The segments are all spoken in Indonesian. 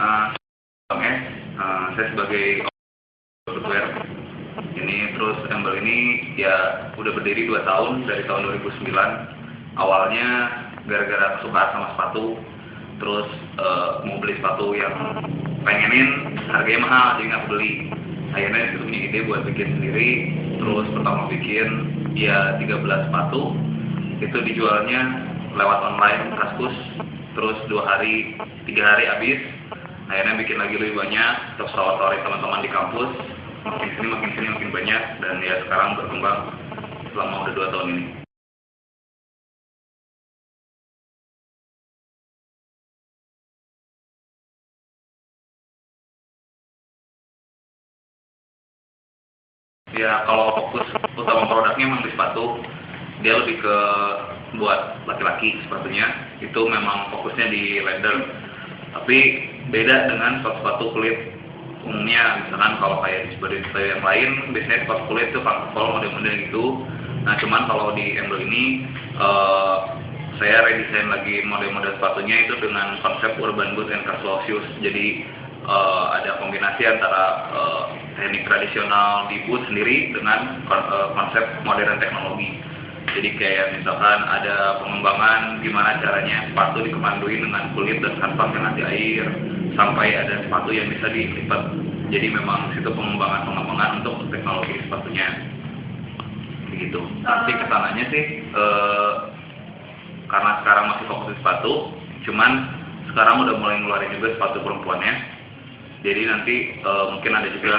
Bang saya sebagai software ini, terus Embel ini ya udah berdiri 2 tahun, dari tahun 2009. Awalnya gara-gara kesukaan sama sepatu, terus mau beli sepatu yang pengenin harganya mahal, jadi nggak beli. Akhirnya itu punya ide buat bikin sendiri. Terus pertama bikin ya 13 sepatu, itu dijualnya lewat online Kaskus, terus 3 hari habis. Akhirnya bikin lagi lebih banyak, terus rawat-rawat teman-teman di kampus, makin sini makin banyak, dan ya sekarang berkembang selama udah 2 tahun ini. Ya kalau fokus utama produknya memang di sepatu, dia lebih ke buat laki-laki sepatunya, itu memang fokusnya di leather. Tapi beda dengan sepatu kulit umumnya. Misalkan kalau kayak di sepatu yang lain, biasanya sepatu kulit itu kalau model-model gitu. Nah cuman kalau di Embel ini saya redesign lagi model-model sepatunya itu dengan konsep urban boot and casual shoes. Jadi ada kombinasi antara teknik tradisional di boot sendiri dengan konsep modern teknologi. Jadi kayak misalkan ada pengembangan gimana caranya sepatu dikemanduin dengan kulit dan kanvas yang anti air, sampai ada sepatu yang bisa dilipat. Jadi memang situ pengembangan untuk teknologi sepatunya begitu. Nanti kesananya sih karena sekarang masih fokus di sepatu, cuman sekarang udah mulai ngeluarin juga sepatu perempuannya. Jadi nanti mungkin ada juga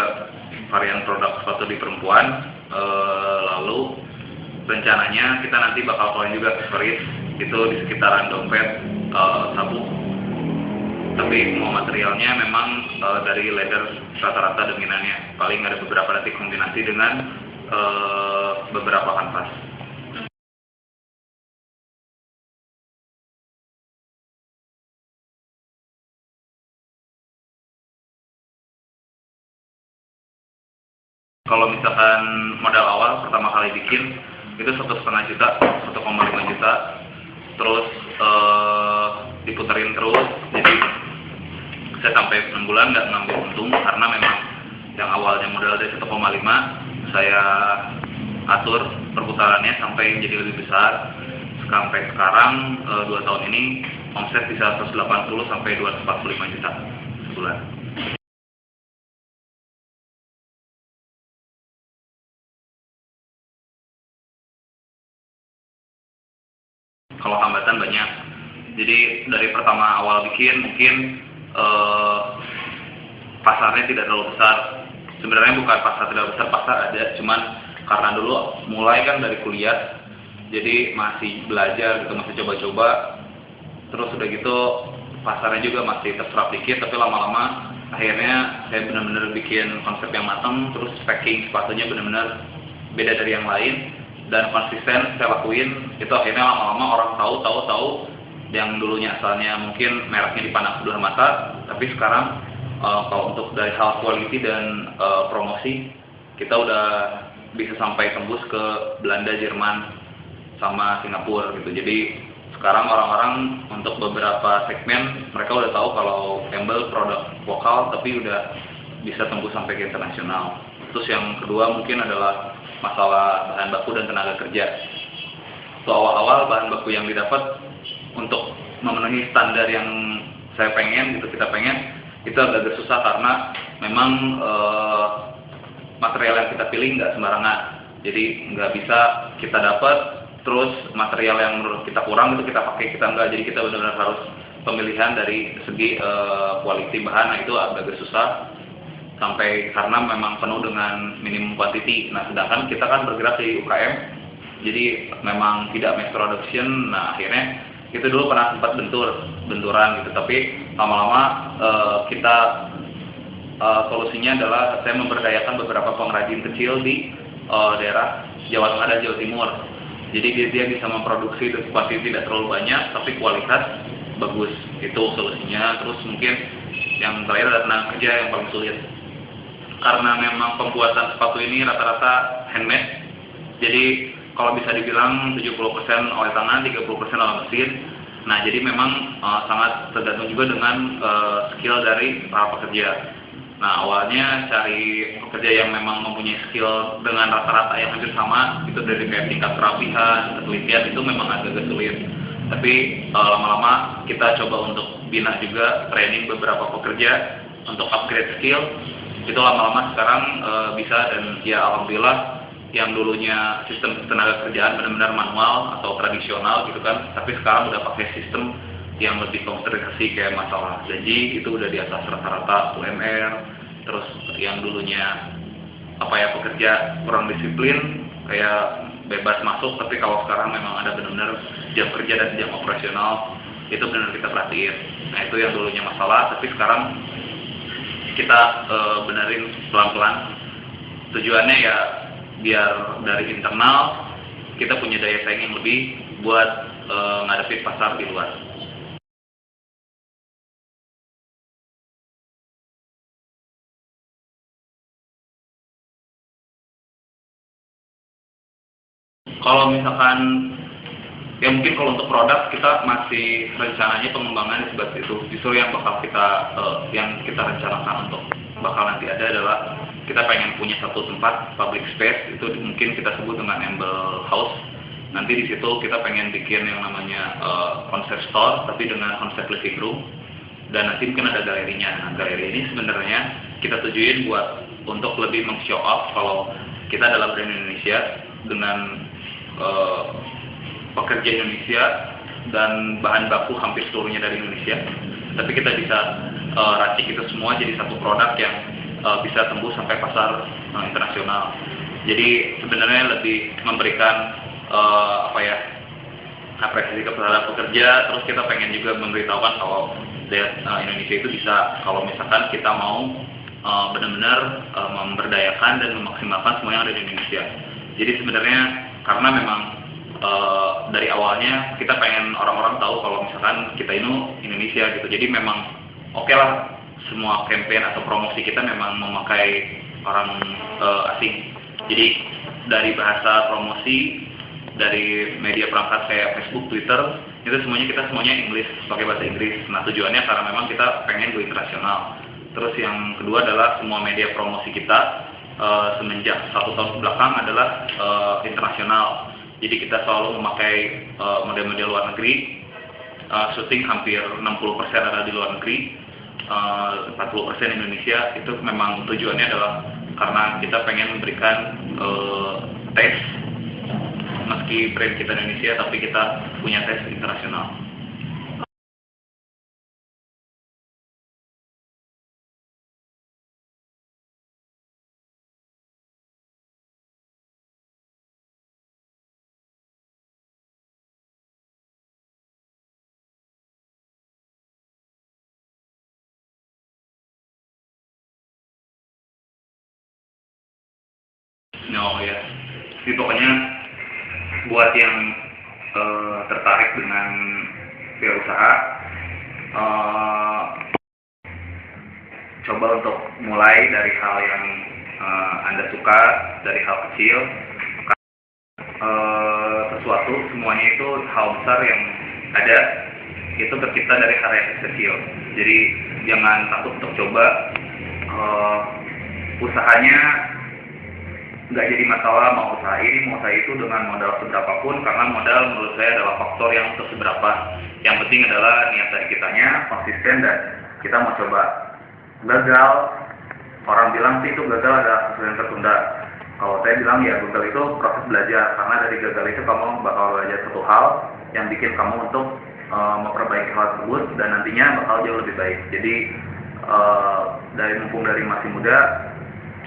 varian produk sepatu di perempuan. Lalu rencananya kita nanti bakal keluarin juga aksesoris itu di sekitaran dompet, sabuk. Tapi mau materialnya memang dari leather rata-rata dominannya. Paling ada beberapa nanti kombinasi dengan beberapa kanvas. Kalau misalkan modal awal pertama kali bikin itu 1,5 juta, 1,5 juta, terus diputerin terus. Jadi saya sampai 6 bulan nggak ngambil untung, karena memang yang awalnya modal dari 1,5 saya atur perputarannya sampai jadi lebih besar. Sampai sekarang 2 tahun ini omset bisa 180 sampai 245 juta sebulan. Kalau hambatan banyak. Jadi dari pertama awal bikin mungkin pasarnya tidak terlalu besar. Sebenarnya bukan pasar tidak besar, pasar ada, cuman karena dulu mulai kan dari kuliah, jadi masih belajar gitu, masih coba-coba. Terus udah gitu pasarnya juga masih terserap dikit, tapi lama-lama akhirnya saya benar-benar bikin konsep yang matang, terus packing sepatunya benar-benar beda dari yang lain, dan konsisten saya lakuin. Itu akhirnya lama-lama orang tahu yang dulunya asalnya mungkin mereknya dipandang sebelah mata, tapi sekarang kalau untuk dari hal quality dan promosi, kita udah bisa sampai tembus ke Belanda, Jerman, sama Singapura gitu. Jadi sekarang orang-orang untuk beberapa segmen mereka udah tahu kalau Embel produk lokal tapi udah bisa tembus sampai ke internasional. Terus yang kedua mungkin adalah masalah bahan baku dan tenaga kerja. So, awal-awal bahan baku yang didapat untuk memenuhi standar yang saya pengen, gitu kita pengen, itu agak susah karena memang material yang kita pilih nggak sembarangan. Jadi nggak bisa kita dapat terus material yang menurut kita kurang itu kita pakai, kita enggak. Jadi kita benar-benar harus pemilihan dari segi quality bahan. Nah itu agak susah sampai karena memang penuh dengan minimum quantity. Nah sedangkan kita kan bergerak di UKM, jadi memang tidak mass production. Nah akhirnya itu dulu pernah sempat benturan gitu, tapi lama-lama kita solusinya adalah saya memberdayakan beberapa pengrajin kecil di daerah Jawa Tengah dan Jawa Timur. Jadi dia bisa memproduksi kuantitas tidak terlalu banyak, tapi kualitas bagus. Itu solusinya. Terus mungkin yang terakhir adalah tenaga kerja yang paling sulit. Karena memang pembuatan sepatu ini rata-rata handmade. Jadi kalau bisa dibilang 70% oleh tangan, 30% oleh mesin. Nah, jadi memang sangat tergantung juga dengan skill dari para pekerja. Nah, awalnya cari pekerja yang memang mempunyai skill dengan rata-rata yang hampir sama, itu dari kayak tingkat kerapihan, ketelitian itu memang agak sulit. Tapi lama-lama kita coba untuk bina juga training beberapa pekerja untuk upgrade skill. Itu lama-lama sekarang bisa, dan ya alhamdulillah yang dulunya sistem tenaga kerjaan benar-benar manual atau tradisional gitu kan, tapi sekarang udah pakai sistem yang lebih komputerisasi, kayak masalah gaji itu udah di atas rata-rata UMR. Terus yang dulunya pekerja kurang disiplin kayak bebas masuk, tapi kalau sekarang memang ada benar-benar jam kerja dan jam operasional, itu benar kita perhatiin. Nah, itu yang dulunya masalah, tapi sekarang kita benerin pelan-pelan. Tujuannya ya biar dari internal kita punya daya saing yang lebih buat ngadepin pasar di luar. Kalau misalkan ya mungkin kalau untuk produk kita masih rencananya pengembangan seperti itu. Justru yang bakal kita rencanakan untuk bakal nanti ada adalah kita pengen punya satu tempat public space, itu mungkin kita sebut dengan Amble House. Nanti di situ kita pengen bikin yang namanya konsep store tapi dengan konsep living room, dan nanti mungkin ada galerinya. Nah, galeri ini sebenarnya kita tujuin buat untuk lebih meng-show off kalau kita adalah brand Indonesia dengan pekerja Indonesia dan bahan baku hampir seluruhnya dari Indonesia. Tapi kita bisa racik itu semua jadi satu produk yang bisa tembus sampai pasar internasional. Jadi sebenarnya lebih memberikan apresiasi kepada pekerja. Terus kita pengen juga memberitahukan kalau Indonesia itu bisa, kalau misalkan kita mau benar-benar memberdayakan dan memaksimalkan semua yang ada di Indonesia. Jadi sebenarnya karena memang dari awalnya kita pengen orang-orang tahu kalau misalkan kita ini Indonesia gitu. Jadi memang oke lah semua campaign atau promosi kita memang memakai orang asing. Jadi dari bahasa promosi, dari media perangkat kayak Facebook, Twitter, itu semuanya Inggris, pakai bahasa Inggris. Nah, tujuannya karena memang kita pengen go internasional. Terus yang kedua adalah semua media promosi kita semenjak 1 tahun kebelakang adalah internasional. Jadi kita selalu memakai model-model luar negeri. Syuting hampir 60% ada di luar negeri, 40% Indonesia. Itu memang tujuannya adalah karena kita pengen memberikan tes, meski brand kita Indonesia tapi kita punya tes internasional. No ya, jadi pokoknya buat yang tertarik dengan wirausaha, coba untuk mulai dari hal yang Anda suka, dari hal kecil. Sesuatu semuanya itu hal besar yang ada itu tercipta dari hal yang kecil. Jadi jangan takut untuk coba. Usahanya nggak jadi masalah, mau usaha ini mau usaha itu dengan modal seberapa pun, karena modal menurut saya adalah faktor yang untuk seberapa. Yang penting adalah niat dari kitanya konsisten dan kita mau coba. Gagal, orang bilang sih itu gagal adalah sesuatu yang tertunda. Kalau saya bilang ya gagal itu proses belajar, karena dari gagal itu kamu bakal belajar satu hal yang bikin kamu untuk memperbaiki hal tersebut dan nantinya bakal jauh lebih baik. Jadi mumpung dari masih muda,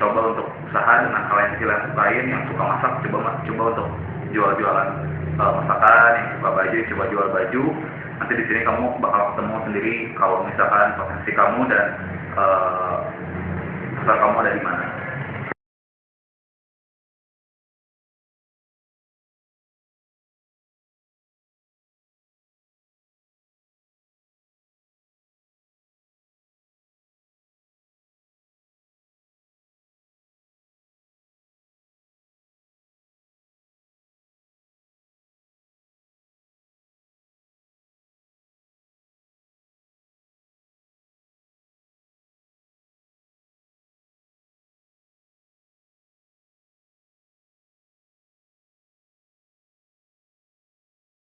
coba untuk usaha dengan hal yang kecil yang sukain. Yang suka masak, coba untuk jual-jualan masakan. Yang suka baju, coba jual baju. Nanti di sini kamu bakal ketemu sendiri kalau misalkan potensi kamu dan pasar kamu ada di mana.